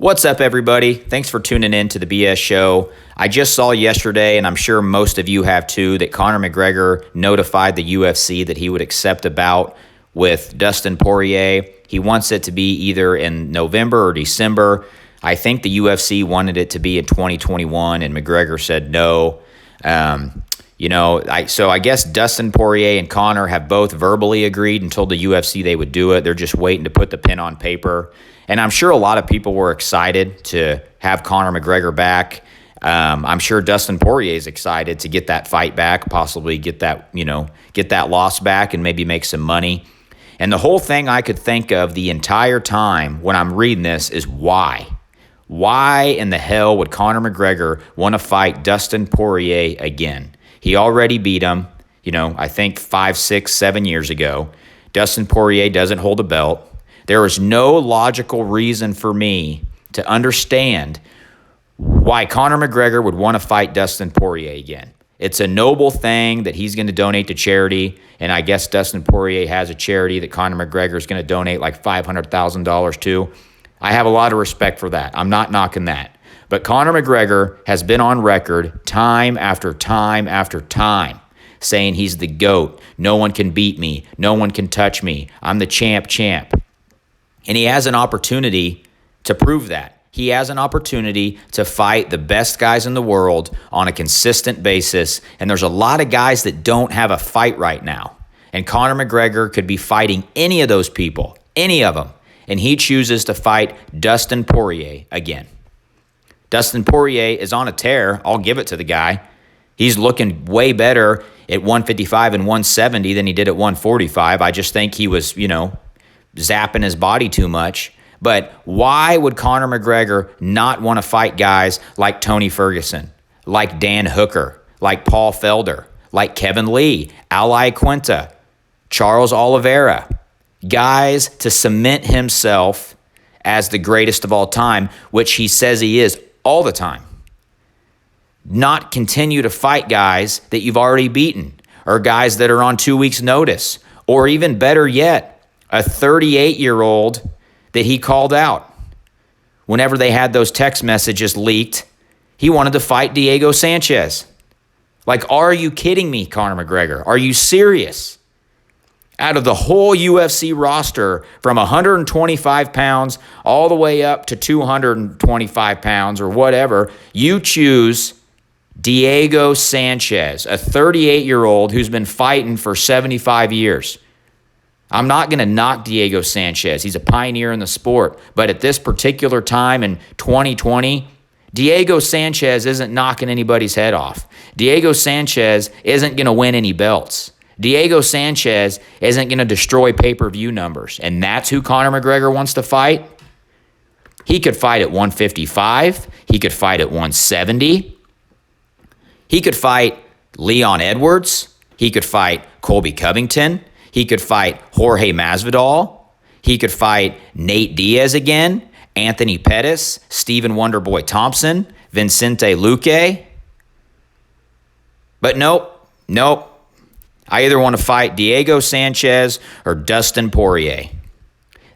What's up, everybody? Thanks for tuning in to the BS Show. I just saw yesterday, and I'm sure most of you have too, that Conor McGregor notified the UFC that he would accept a bout with Dustin Poirier. He wants it to be either in November or December. I think the UFC wanted it to be in 2021, and McGregor said no. So I guess Dustin Poirier and Conor have both verbally agreed and told the UFC they would do it. They're just waiting to put the pen on paper. And I'm sure a lot of people were excited to have Conor McGregor back. I'm sure Dustin Poirier is excited to get that fight back, possibly get that loss back and maybe make some money. And the whole thing I could think of the entire time when I'm reading this is why? Why in the hell would Conor McGregor want to fight Dustin Poirier again? He already beat him, I think 5, 6, 7 years ago. Dustin Poirier doesn't hold a belt. There is no logical reason for me to understand why Conor McGregor would want to fight Dustin Poirier again. It's a noble thing that he's going to donate to charity, and I guess Dustin Poirier has a charity that Conor McGregor is going to donate like $500,000 to. I have a lot of respect for that. I'm not knocking that. But Conor McGregor has been on record time after time after time saying he's the GOAT. No one can beat me. No one can touch me. I'm the champ. And he has an opportunity to prove that. He has an opportunity to fight the best guys in the world on a consistent basis. And there's a lot of guys that don't have a fight right now. And Conor McGregor could be fighting any of those people, any of them. And he chooses to fight Dustin Poirier again. Dustin Poirier is on a tear. I'll give it to the guy. He's looking way better at 155 and 170 than he did at 145. I just think he was, zapping his body too much. But why would Conor McGregor not want to fight guys like Tony Ferguson, like Dan Hooker, like Paul Felder, like Kevin Lee, Ali Quinta, Charles Oliveira? Guys to cement himself as the greatest of all time, which he says he is all the time. Not continue to fight guys that you've already beaten or guys that are on 2 weeks' notice, or even better yet, a 38-year-old that he called out. Whenever they had those text messages leaked, he wanted to fight Diego Sanchez. Like, are you kidding me, Conor McGregor? Are you serious? Out of the whole UFC roster, from 125 pounds all the way up to 225 pounds or whatever, you choose Diego Sanchez, a 38-year-old who's been fighting for 75 years. I'm not going to knock Diego Sanchez. He's a pioneer in the sport. But at this particular time in 2020, Diego Sanchez isn't knocking anybody's head off. Diego Sanchez isn't going to win any belts. Diego Sanchez isn't going to destroy pay-per-view numbers. And that's who Conor McGregor wants to fight? He could fight at 155. He could fight at 170. He could fight Leon Edwards. He could fight Colby Covington. He could fight Jorge Masvidal. He could fight Nate Diaz again, Anthony Pettis, Stephen Wonderboy Thompson, Vicente Luque. But nope. I either want to fight Diego Sanchez or Dustin Poirier.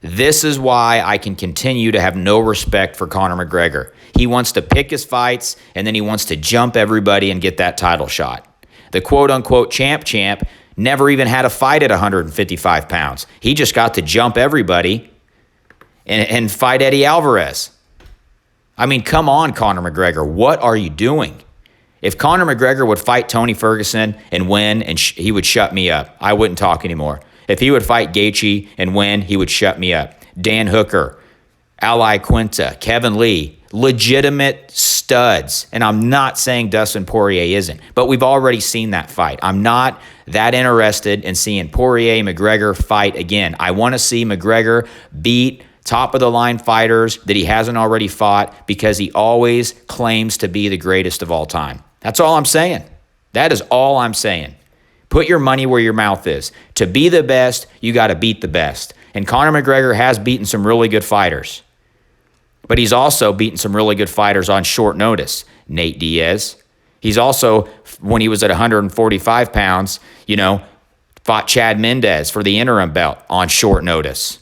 This is why I can continue to have no respect for Conor McGregor. He wants to pick his fights, and then he wants to jump everybody and get that title shot. The quote-unquote champ never even had a fight at 155 pounds. He just got to jump everybody and fight Eddie Alvarez. I mean, come on, Conor McGregor. What are you doing? If Conor McGregor would fight Tony Ferguson and win, and he would shut me up, I wouldn't talk anymore. If he would fight Gaethje and win, he would shut me up. Dan Hooker, Ali Quinta, Kevin Lee, legitimate studs. And I'm not saying Dustin Poirier isn't, but we've already seen that fight. I'm not that interested in seeing Poirier-McGregor fight again. I want to see McGregor beat top-of-the-line fighters that he hasn't already fought because he always claims to be the greatest of all time. That's all I'm saying. That is all I'm saying. Put your money where your mouth is. To be the best, you got to beat the best. And Conor McGregor has beaten some really good fighters. But he's also beaten some really good fighters on short notice. Nate Diaz. He's also, when he was at 145 pounds, fought Chad Mendez for the interim belt on short notice.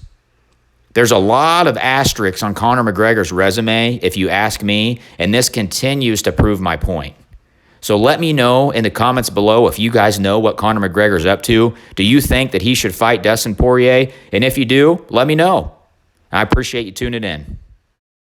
There's a lot of asterisks on Conor McGregor's resume, if you ask me, and this continues to prove my point. So let me know in the comments below if you guys know what Conor McGregor's up to. Do you think that he should fight Dustin Poirier? And if you do, let me know. I appreciate you tuning in.